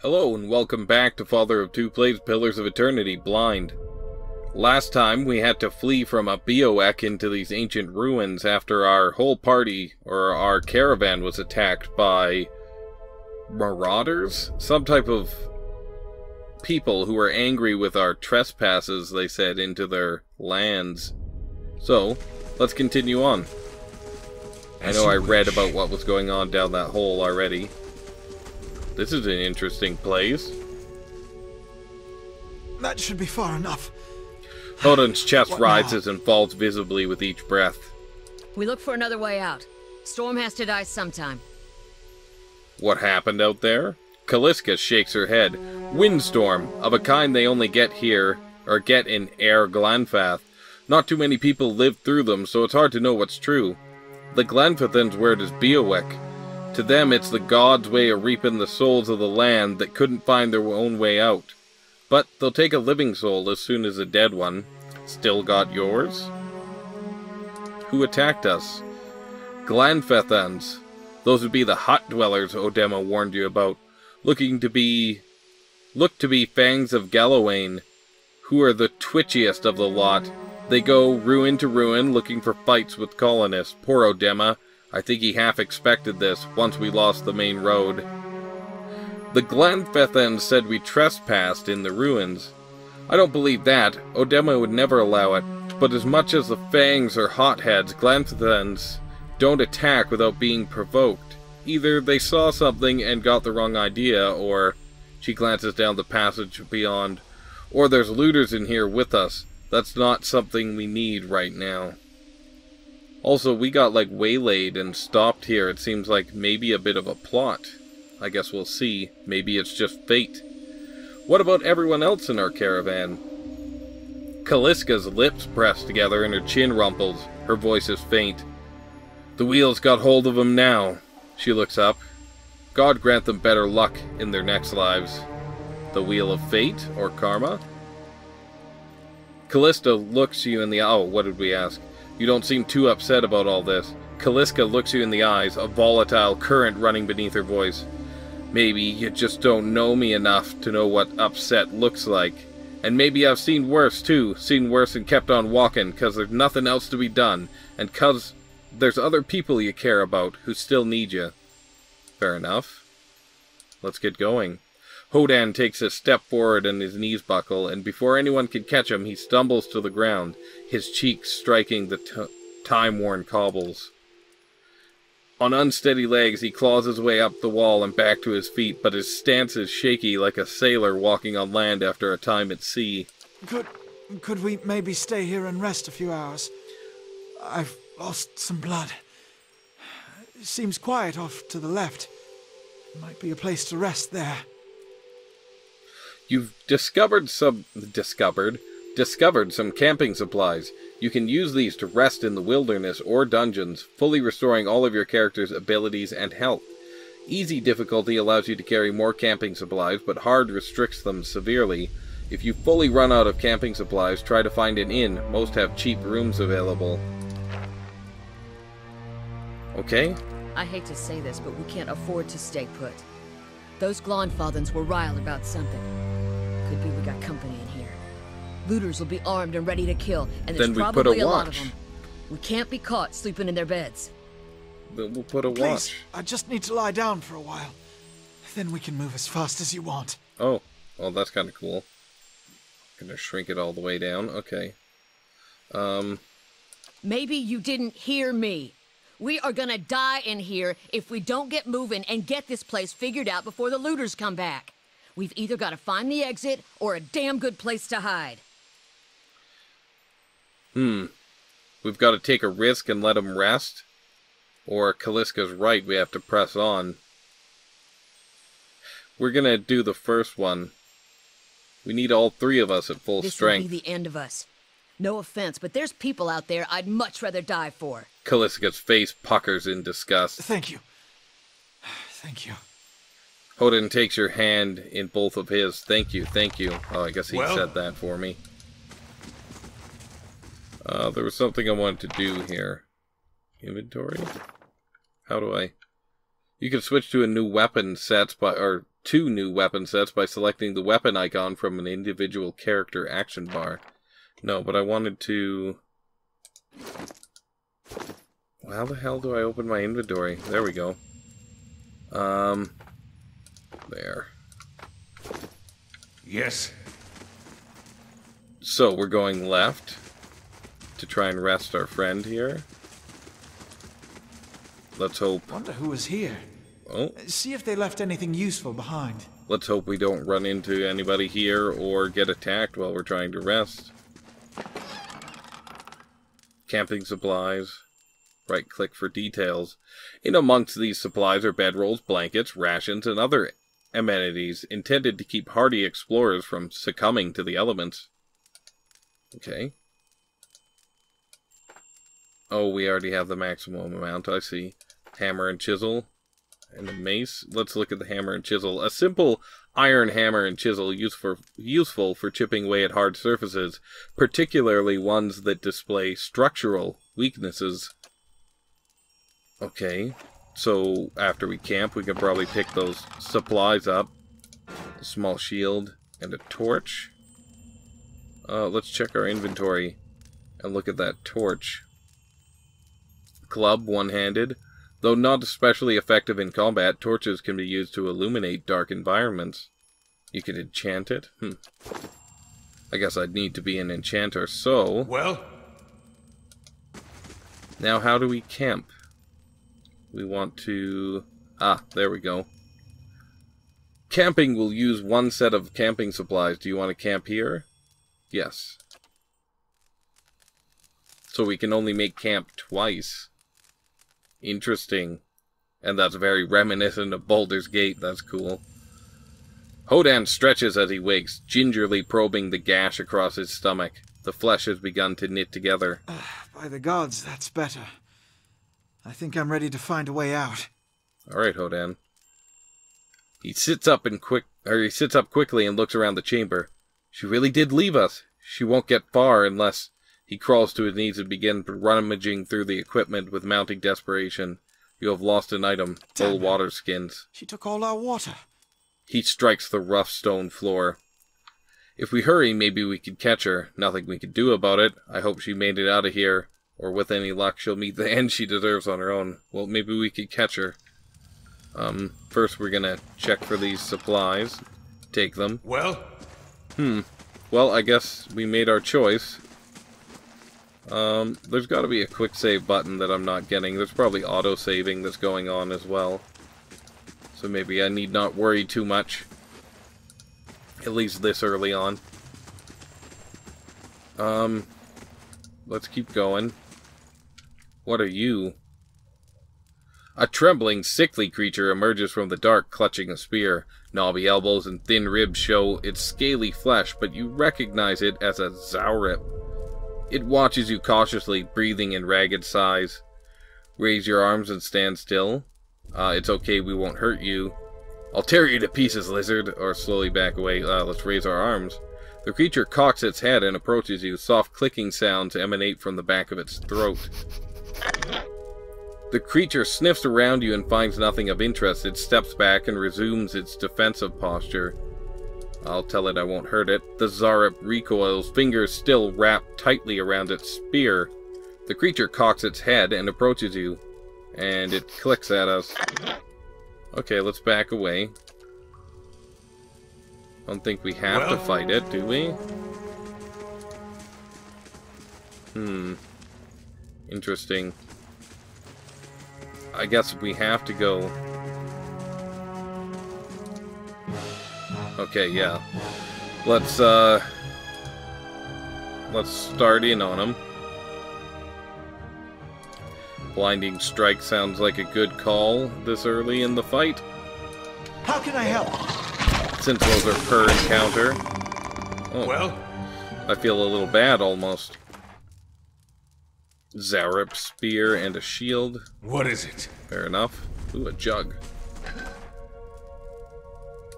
Hello and welcome back to Father of Two Plays Pillars of Eternity, Blind. Last time we had to flee from a bivouac into these ancient ruins after our whole party, or our caravan, was attacked by marauders? Some type of people who were angry with our trespasses, they said, into their lands. So, let's continue on. I know I read about what was going on down that hole already. This is an interesting place. That should be far enough. Odin's chest rises and falls visibly with each breath. We look for another way out. Storm has to die sometime. What happened out there? Kaliska shakes her head. Windstorm, of a kind they only get here, or get in Air Glanfath. Not too many people live through them, so it's hard to know what's true. The Glanfathans' word is bivouac. To them, it's the gods' way of reaping the souls of the land that couldn't find their own way out. But they'll take a living soul as soon as a dead one. Still got yours? Who attacked us? Glanfathans. Those would be the hut dwellers Odema warned you about. Look to be Fangs of Galawain, who are the twitchiest of the lot. They go ruin to ruin looking for fights with colonists. Poor Odema. I think he half expected this once we lost the main road. The Glanfathans said we trespassed in the ruins. I don't believe that. Odema would never allow it. But as much as the Fangs are hotheads, Glanfathans don't attack without being provoked. Either they saw something and got the wrong idea, or... She glances down the passage beyond. Or there's looters in here with us. That's not something we need right now. Also, we got like waylaid and stopped here. It seems like maybe a bit of a plot. I guess we'll see. Maybe it's just fate. What about everyone else in our caravan? Kaliska's lips press together and her chin rumples. Her voice is faint. The wheels got hold of them now. She looks up. God grant them better luck in their next lives. The wheel of fate or karma? Callista looks you in the... Oh, what did we ask? You don't seem too upset about all this. Kaliska looks you in the eyes, a volatile current running beneath her voice. Maybe you just don't know me enough to know what upset looks like. And maybe I've seen worse, too. Seen worse and kept on walking, 'cause there's nothing else to be done. And 'cause there's other people you care about who still need you. Fair enough. Let's get going. Hodan takes a step forward and his knees buckle, and before anyone can catch him, he stumbles to the ground, his cheeks striking the time-worn cobbles. On unsteady legs, he claws his way up the wall and back to his feet, but his stance is shaky like a sailor walking on land after a time at sea. Could we maybe stay here and rest a few hours? I've lost some blood. It seems quiet off to the left. Might be a place to rest there. You've discovered some camping supplies. You can use these to rest in the wilderness or dungeons, fully restoring all of your character's abilities and health. Easy difficulty allows you to carry more camping supplies, but hard restricts them severely. If you fully run out of camping supplies, try to find an inn. Most have cheap rooms available. Okay? I hate to say this, but we can't afford to stay put. Those Glanfathans were riled about something. Could be we got company in here. Looters will be armed and ready to kill, and there's probably a lot of them. We can't be caught sleeping in their beds. Then we'll put a watch. Please, I just need to lie down for a while. Then we can move as fast as you want. Oh, well, that's kind of cool. Gonna shrink it all the way down. Okay. Maybe you didn't hear me. We are gonna die in here if we don't get moving and get this place figured out before the looters come back. We've either got to find the exit or a damn good place to hide. We've got to take a risk and let them rest? Or Kaliska's right, we have to press on. We're gonna do the first one. We need all three of us at full strength. This will be the end of us. No offense, but there's people out there I'd much rather die for. Kaliska's face puckers in disgust. Thank you. Thank you. Hodin takes your hand in both of his. Thank you, thank you. Oh, I guess he said that for me. There was something I wanted to do here. Inventory? How do I... You can switch to a new weapon set by... or two new weapon sets by selecting the weapon icon from an individual character action bar. No, but I wanted to... How the hell do I open my inventory? There we go. There. Yes. So, we're going left to try and rest our friend here. Let's hope... Wonder who was here. Oh. See if they left anything useful behind. Let's hope we don't run into anybody here or get attacked while we're trying to rest. Camping supplies. Right-click for details. In amongst these supplies are bedrolls, blankets, rations, and other amenities intended to keep hardy explorers from succumbing to the elements. Okay. Oh, we already have the maximum amount, I see. Hammer and chisel. And a mace. Let's look at the hammer and chisel. A simple iron hammer and chisel useful for chipping away at hard surfaces, particularly ones that display structural weaknesses. Okay, so after we camp, we can probably pick those supplies up. A small shield and a torch. Let's check our inventory and look at that torch. Club, one-handed. Though not especially effective in combat, torches can be used to illuminate dark environments. You could enchant it? I guess I'd need to be an enchanter, so... Well? Now how do we camp? We want to... Ah, there we go. Camping will use one set of camping supplies. Do you want to camp here? Yes. So we can only make camp twice. Interesting. And that's very reminiscent of Baldur's Gate. That's cool. Hodin stretches as he wakes, gingerly probing the gash across his stomach. The flesh has begun to knit together. By the gods, that's better. I think I'm ready to find a way out. Alright, Hodin. He sits up quickly and looks around the chamber. She really did leave us. She won't get far unless... He crawls to his knees and begins rummaging through the equipment with mounting desperation. You have lost an item. Full water skins. She took all our water. He strikes the rough stone floor. If we hurry, maybe we could catch her. Nothing we could do about it. I hope she made it out of here. Or with any luck, she'll meet the end she deserves on her own. Well, maybe we could catch her. First we're gonna check for these supplies. Take them. Well? Well, I guess we made our choice. There's gotta be a quick save button that I'm not getting. There's probably auto-saving that's going on as well. So maybe I need not worry too much. At least this early on. Let's keep going. What are you? A trembling, sickly creature emerges from the dark, clutching a spear. Knobby elbows and thin ribs show its scaly flesh, but you recognize it as a Zaurip. It watches you cautiously, breathing in ragged sighs. Raise your arms and stand still. It's okay, we won't hurt you. I'll tear you to pieces, lizard. Or slowly back away. Let's raise our arms. The creature cocks its head and approaches you. Soft clicking sounds emanate from the back of its throat. The creature sniffs around you and finds nothing of interest. It steps back and resumes its defensive posture. I'll tell it I won't hurt it. The Zaurip recoils, fingers still wrapped tightly around its spear. The creature cocks its head and approaches you. And it clicks at us. Okay, let's back away. Don't think we have to fight it, do we? Interesting. I guess we have to go... Okay, yeah. Let's start in on him. Blinding strike sounds like a good call this early in the fight. How can I help? Since those are per encounter. Oh, Well? I feel a little bad almost. Zaurip spear and a shield. What is it? Fair enough. Ooh, a jug.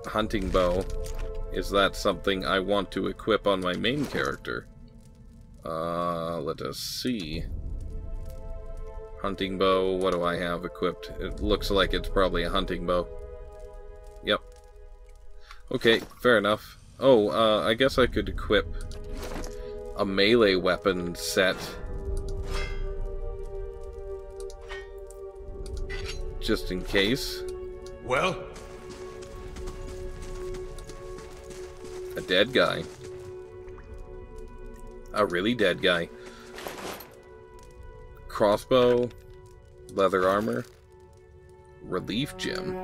hunting bow. Is that something I want to equip on my main character? Let us see. Hunting bow, what do I have equipped? It looks like it's probably a hunting bow. Yep. Okay, fair enough. Oh, I guess I could equip a melee weapon set. Just in case. Well? A dead guy. A really dead guy. Crossbow. Leather armor. Relief gem.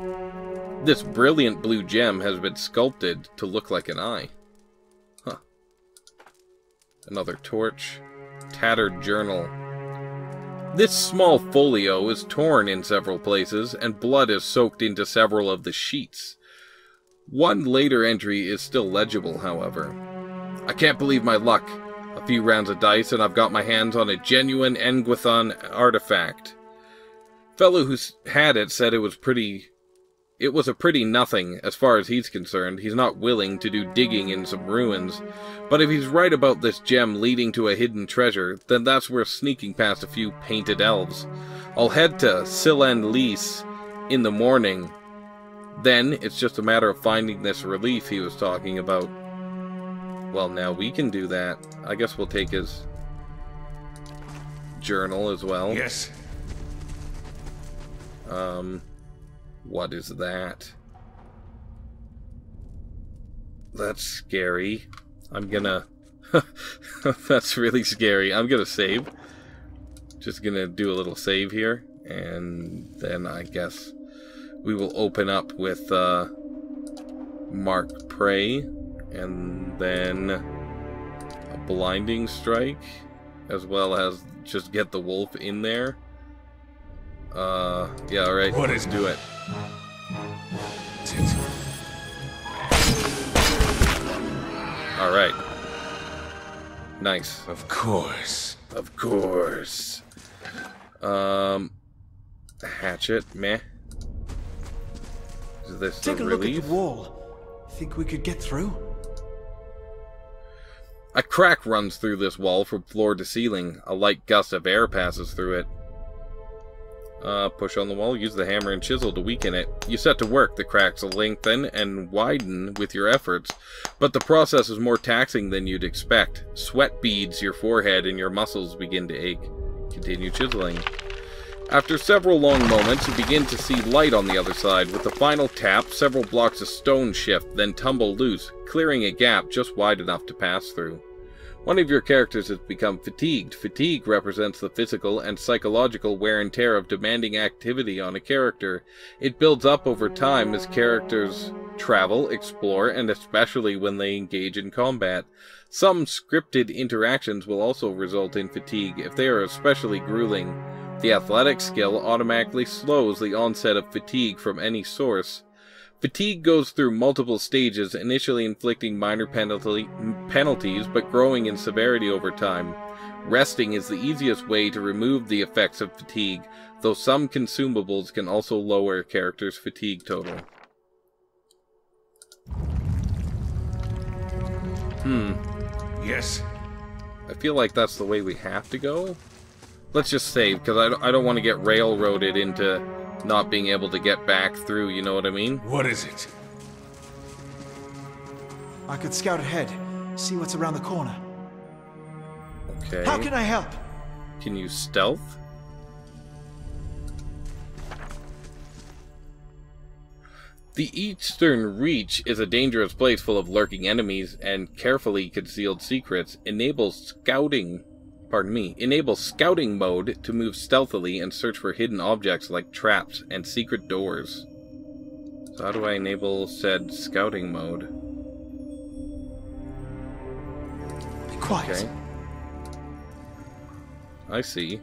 This brilliant blue gem has been sculpted to look like an eye. Huh. Another torch. Tattered journal. This small folio is torn in several places, and blood is soaked into several of the sheets. One later entry is still legible, however. I can't believe my luck. A few rounds of dice and I've got my hands on a genuine Engwithon artifact. Fellow who had it said it was a pretty nothing as far as he's concerned. He's not willing to do digging in some ruins. But if he's right about this gem leading to a hidden treasure, then that's worth sneaking past a few painted elves. I'll head to Silend-Lys in the morning. Then it's just a matter of finding this relief he was talking about. Well, now we can do that. I guess we'll take his journal as well. Yes. What is that? That's scary. I'm gonna... That's really scary. I'm gonna save. Just gonna do a little save here. And then I guess we will open up with Mark Prey. And then a blinding strike. As well as just get the wolf in there. Yeah, alright. Let's do it. Alright. Nice. Of course. Of course. Hatchet, meh. Is this Take the a look relief? at the wall. Think we could get through? A crack runs through this wall from floor to ceiling. A light gust of air passes through it. Push on the wall, use the hammer and chisel to weaken it. You set to work, the cracks lengthen and widen with your efforts, but the process is more taxing than you'd expect. Sweat beads your forehead and your muscles begin to ache. Continue chiseling. After several long moments, you begin to see light on the other side. With the final tap, several blocks of stone shift, then tumble loose, clearing a gap just wide enough to pass through. One of your characters has become fatigued. Fatigue represents the physical and psychological wear and tear of demanding activity on a character. It builds up over time as characters travel, explore, and especially when they engage in combat. Some scripted interactions will also result in fatigue if they are especially grueling. The athletic skill automatically slows the onset of fatigue from any source. Fatigue goes through multiple stages, initially inflicting minor penalties, but growing in severity over time. Resting is the easiest way to remove the effects of fatigue, though some consumables can also lower a character's fatigue total. Yes. I feel like that's the way we have to go. Let's just save, because I don't want to get railroaded into not being able to get back through, you know what I mean? What is it? I could scout ahead, see what's around the corner. Okay. How can I help? Can you stealth? The Eastern Reach is a dangerous place full of lurking enemies and carefully concealed secrets. Enables scouting mode to move stealthily and search for hidden objects like traps and secret doors. So how do I enable said scouting mode? Be quiet. Okay. I see.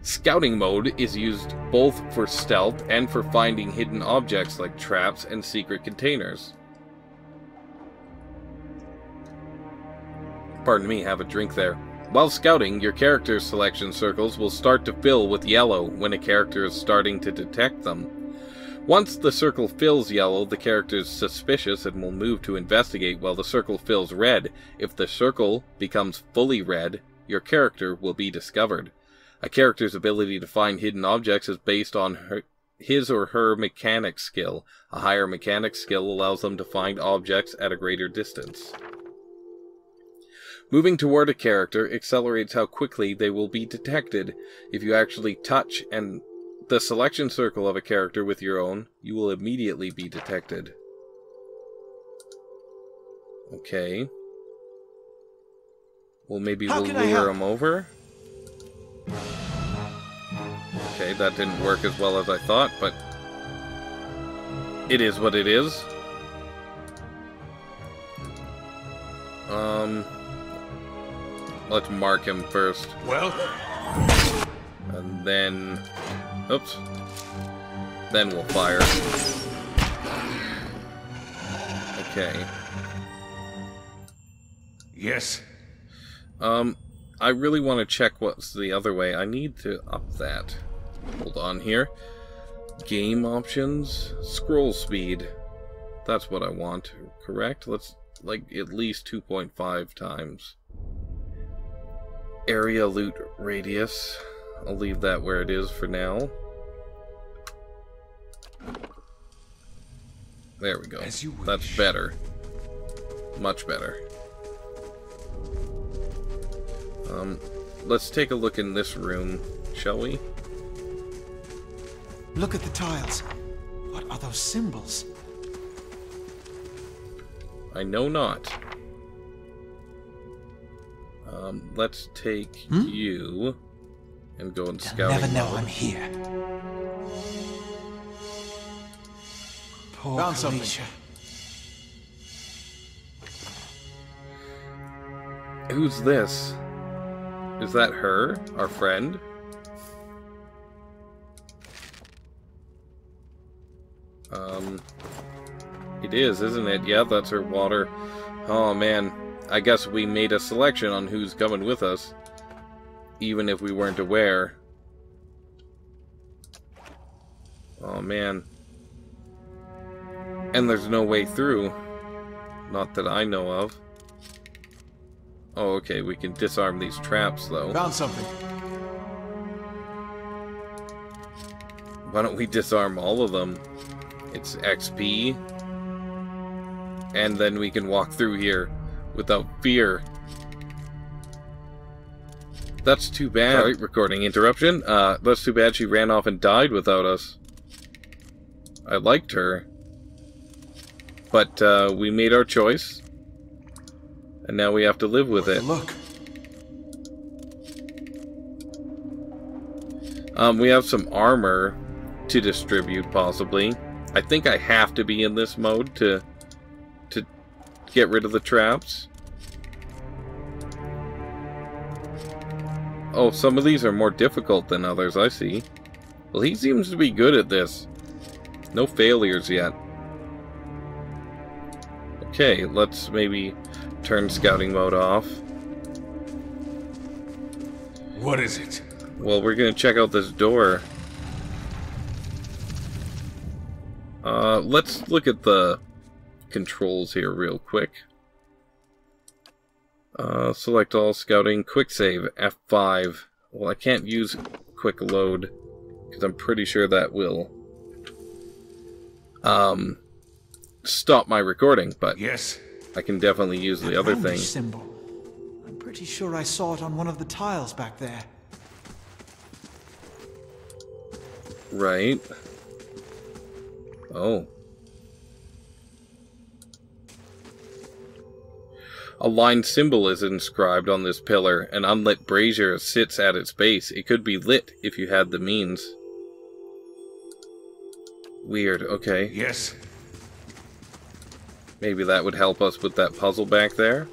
Scouting mode is used both for stealth and for finding hidden objects like traps and secret containers. Pardon me, have a drink there. While scouting, your character's selection circles will start to fill with yellow when a character is starting to detect them. Once the circle fills yellow, the character is suspicious and will move to investigate while the circle fills red. If the circle becomes fully red, your character will be discovered. A character's ability to find hidden objects is based on his or her mechanic skill. A higher mechanic skill allows them to find objects at a greater distance. Moving toward a character accelerates how quickly they will be detected. If you actually touch and the selection circle of a character with your own, you will immediately be detected. Okay. Well, maybe we'll lure him over. Okay, that didn't work as well as I thought, but it is what it is. Let's mark him first. Well? And then... Oops. Then we'll fire. Okay. Yes. I really want to check what's the other way. I need to up that. Hold on here. Game options. Scroll speed. That's what I want. Correct? Let's, like, at least 2.5 times. Area loot radius. I'll leave that where it is for now. There we go. That's better. Much better. Let's take a look in this room, shall we? Look at the tiles. What are those symbols? I know not. Let's take you and go and scout. Never know I'm here. Poor Found Felicia. Who's this? Is that her? Our friend? It is, isn't it? Yeah, that's her water. Oh man, I guess we made a selection on who's coming with us, even if we weren't aware. Oh man. And there's no way through. Not that I know of. Oh, okay, we can disarm these traps, though. Found something. Why don't we disarm all of them? It's XP. And then we can walk through here without fear. That's too bad. Sorry, recording interruption. That's too bad she ran off and died without us. I liked her. But, we made our choice. And now we have to live with it. Look. We have some armor to distribute, possibly. I think I have to be in this mode to get rid of the traps. Oh, some of these are more difficult than others, I see. Well, he seems to be good at this. No failures yet. Okay, let's maybe turn scouting mode off. What is it? Well, we're gonna check out this door. Let's look at the controls here real quick. Select all scouting, quick save, F5. Well, I can't use quick load, because I'm pretty sure that will stop my recording, but yes, I can definitely use the other thing. Symbol. I'm pretty sure I saw it on one of the tiles back there. Right. Oh. A line symbol is inscribed on this pillar. An unlit brazier sits at its base. It could be lit if you had the means. Weird, okay. yes. Maybe that would help us with that puzzle back there.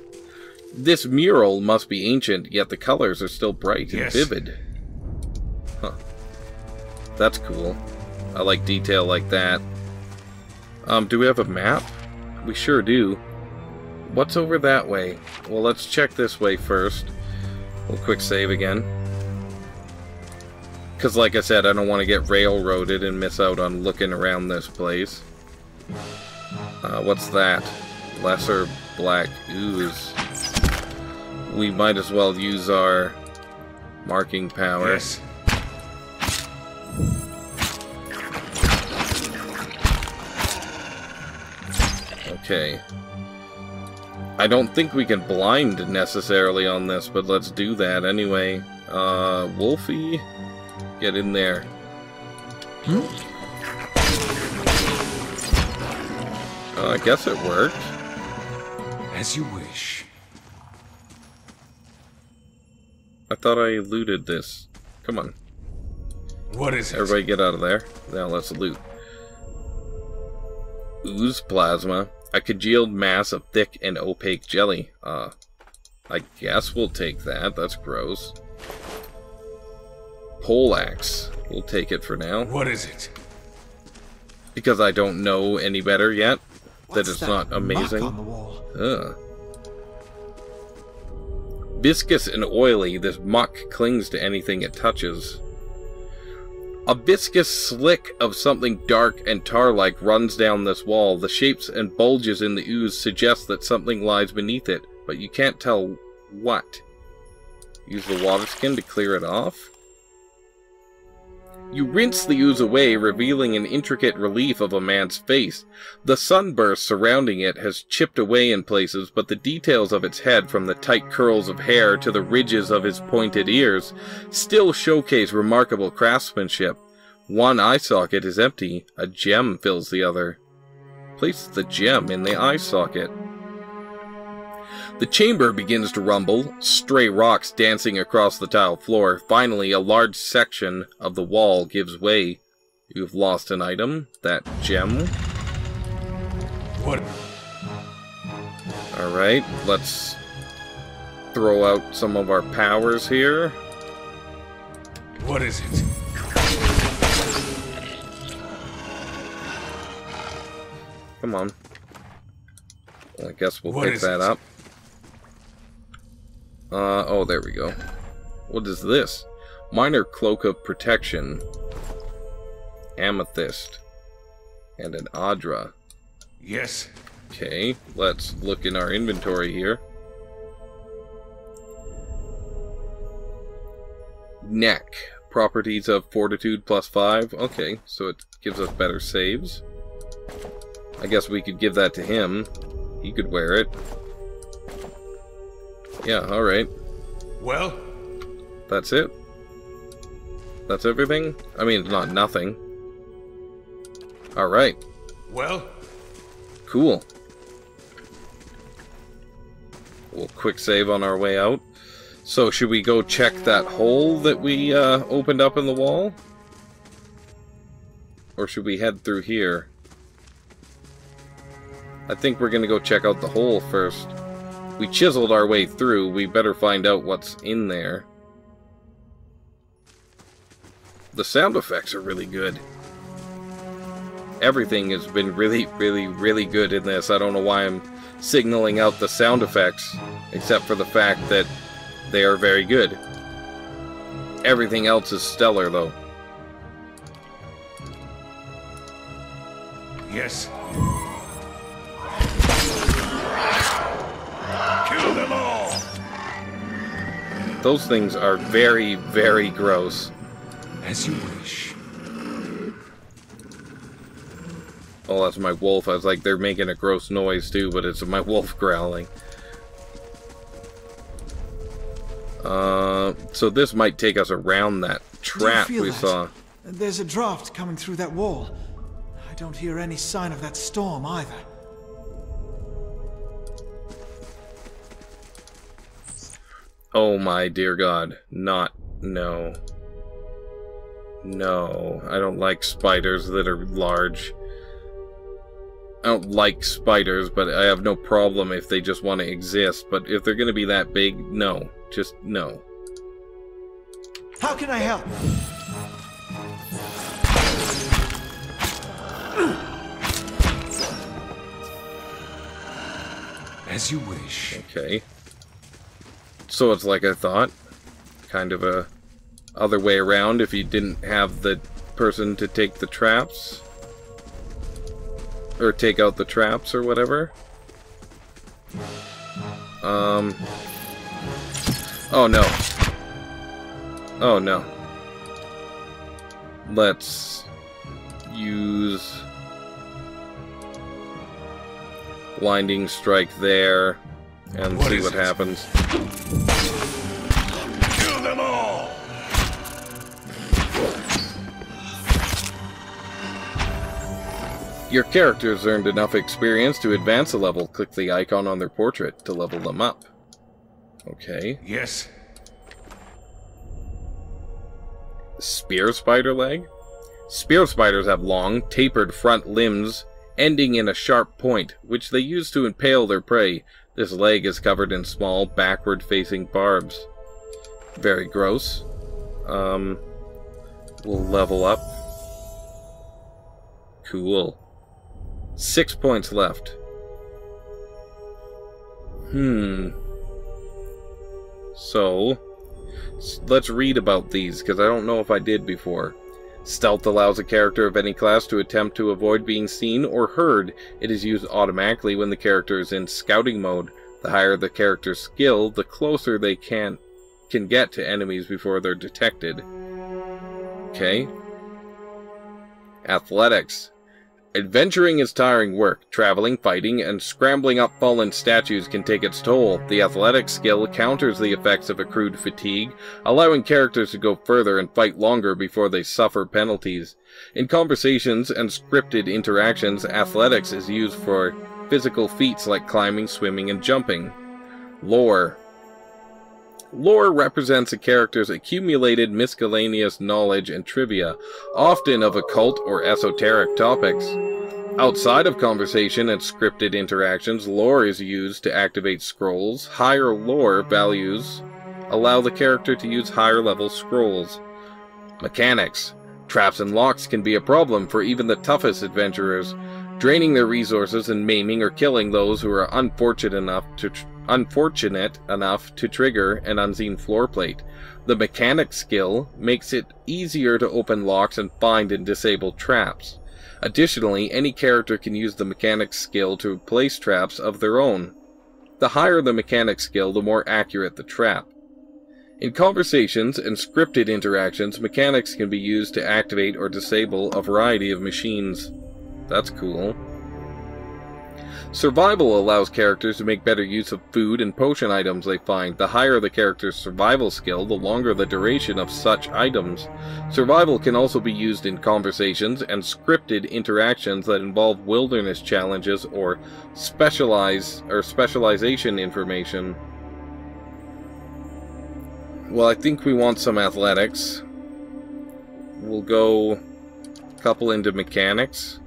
This mural must be ancient, yet the colors are still bright and vivid. Huh. That's cool. I like detail like that. Do we have a map? We sure do. What's over that way? Well, let's check this way first. We'll quick save again. Because, like I said, I don't want to get railroaded and miss out on looking around this place. What's that? Lesser black ooze. We might as well use our marking power. Yes. Okay. I don't think we can blind necessarily on this, but let's do that anyway. Wolfie, get in there. I guess it worked. As you wish. I thought I looted this. Come on. What is it? Everybody get out of there. Now let's loot. Ooze plasma. A congealed mass of thick and opaque jelly. I guess we'll take that. That's gross. Poleaxe. We'll take it for now. What is it? Because I don't know any better yet. That it's not amazing. Muck on the wall? Ugh. Viscous and oily, this muck clings to anything it touches. A viscous slick of something dark and tar-like runs down this wall. The shapes and bulges in the ooze suggest that something lies beneath it, but you can't tell what. Use the water skin to clear it off. You rinse the ooze away, revealing an intricate relief of a man's face. The sunburst surrounding it has chipped away in places, but the details of its head, from the tight curls of hair to the ridges of his pointed ears, still showcase remarkable craftsmanship. One eye socket is empty. A gem fills the other. Place the gem in the eye socket. The chamber begins to rumble, stray rocks dancing across the tile floor. Finally, a large section of the wall gives way. You've lost an item. That gem. What? Alright, let's throw out some of our powers here. What is it? Come on. Well, I guess we'll What pick that up. Oh, there we go. What is this? Minor cloak of protection. Amethyst. And an Adra. Yes. Okay, let's look in our inventory here. Neck. Properties of Fortitude +5. Okay, so it gives us better saves. I guess we could give that to him. He could wear it. Yeah, alright. Well? That's it? That's everything? I mean, it's not nothing. Alright. Well? Cool. We'll quick save on our way out. So, should we go check that hole that we opened up in the wall? Or should we head through here? I think we're gonna go check out the hole first. We chiseled our way through, we better find out what's in there. The sound effects are really good. Everything has been really, really, really good in this. I don't know why I'm signaling out the sound effects, except for the fact that they are very good. Everything else is stellar, though. Yes. Kill them all! Those things are very, very gross. As you wish. Oh, that's my wolf. I was like, they're making a gross noise too, but it's my wolf growling. So this might take us around that trap we saw. There's a draft coming through that wall. I don't hear any sign of that storm either. Oh my dear God. No. No. I don't like spiders that are large. I don't like spiders, but I have no problem if they just want to exist. But if they're going to be that big, no. Just no. How can I help? As you wish. Okay. So it's like I thought. Kind of a other way around if you didn't have the person to take the traps. Or take out the traps or whatever. Oh no. Oh no. Let's use Blinding Strike there and see what happens. Kill them all! Your characters earned enough experience to advance a level. Click the icon on their portrait to level them up. Okay. Yes. Spear spider leg? Spear spiders have long, tapered front limbs ending in a sharp point, which they use to impale their prey. This leg is covered in small, backward-facing barbs. Very gross. We'll level up. Cool. 6 points left. So, let's read about these, because I don't know if I did before. Stealth allows a character of any class to attempt to avoid being seen or heard. It is used automatically when the character is in scouting mode. The higher the character's skill, the closer they can get to enemies before they're detected. Okay. Athletics. Adventuring is tiring work. Traveling, fighting, and scrambling up fallen statues can take its toll. The athletics skill counters the effects of accrued fatigue, allowing characters to go further and fight longer before they suffer penalties. In conversations and scripted interactions, athletics is used for physical feats like climbing, swimming, and jumping. Lore. Lore represents a character's accumulated miscellaneous knowledge and trivia, often of occult or esoteric topics. Outside of conversation and scripted interactions, lore is used to activate scrolls. Higher lore values allow the character to use higher level scrolls. Mechanics. Traps and locks can be a problem for even the toughest adventurers, draining their resources and maiming or killing those who are unfortunate enough to trigger an unseen floor plate. The mechanic skill makes it easier to open locks and find and disable traps. Additionally, any character can use the mechanic skill to place traps of their own. The higher the mechanic skill, the more accurate the trap. In conversations and scripted interactions, mechanics can be used to activate or disable a variety of machines. That's cool. Survival allows characters to make better use of food and potion items they find. The higher the character's survival skill, the longer the duration of such items. Survival can also be used in conversations and scripted interactions that involve wilderness challenges or specialization information. Well, I think we want some athletics. We'll go a couple into mechanics.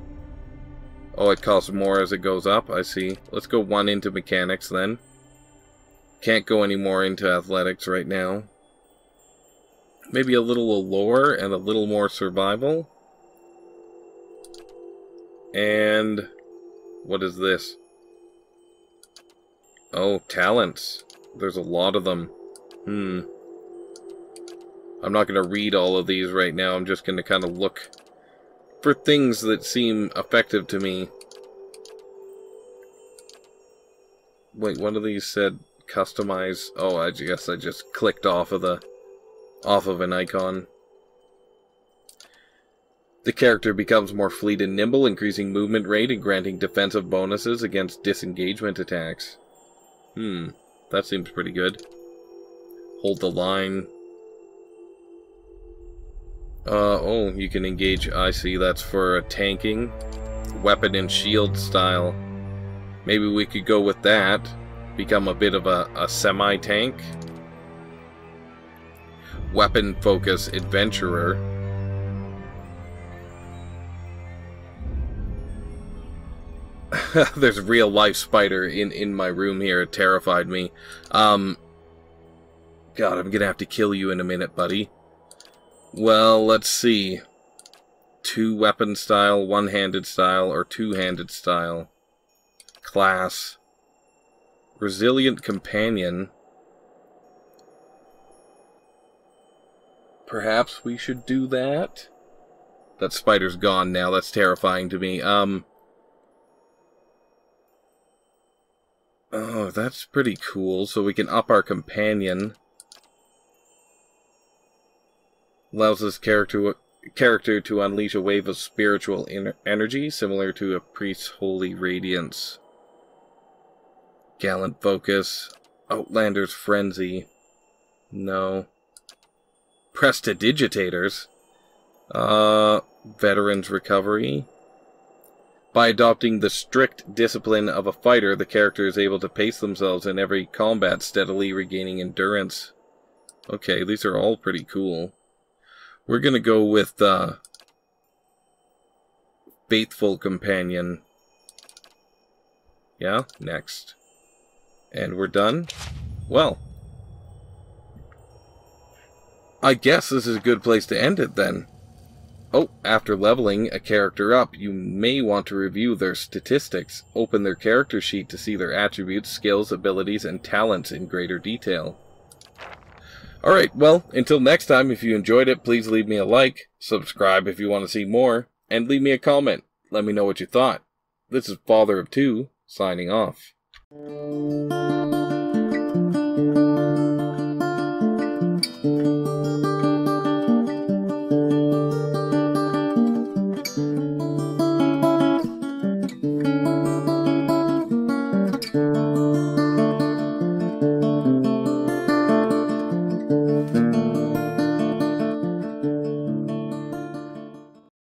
Oh, it costs more as it goes up, I see. Let's go 1 into mechanics then. Can't go any more into athletics right now. Maybe a little lore and a little more survival. And what is this? Oh, talents. There's a lot of them. I'm not going to read all of these right now. I'm just going to kind of look for things that seem effective to me. Wait, one of these said customize. Oh, I guess I just clicked off of an icon. The character becomes more fleet and nimble, increasing movement rate and granting defensive bonuses against disengagement attacks. That seems pretty good. Hold the line. Oh, you can engage, I see, that's for tanking. Weapon and shield style. Maybe we could go with that. Become a bit of a semi-tank. Weapon focus adventurer. There's a real life spider in my room here. It terrified me. God, I'm gonna have to kill you in a minute, buddy. Well, let's see. 2 weapon style, 1-handed style, or 2-handed style. Class. Resilient companion. perhaps we should do that. That spider's gone now. That's terrifying to me. Oh, that's pretty cool. So we can up our companion. Allows this character to unleash a wave of spiritual energy, similar to a priest's holy radiance. Gallant Focus. Outlander's Frenzy. No. Prestidigitators. Veteran's Recovery. By adopting the strict discipline of a fighter, the character is able to pace themselves in every combat, steadily regaining endurance. Okay, these are all pretty cool. We're gonna go with Faithful Companion. Yeah, next. And we're done? Well, I guess this is a good place to end it then. Oh, after leveling a character up, you may want to review their statistics. Open their character sheet to see their attributes, skills, abilities, and talents in greater detail. Alright, well, until next time, if you enjoyed it, please leave me a like, subscribe if you want to see more, and leave me a comment. Let me know what you thought. This is Father of Two, signing off.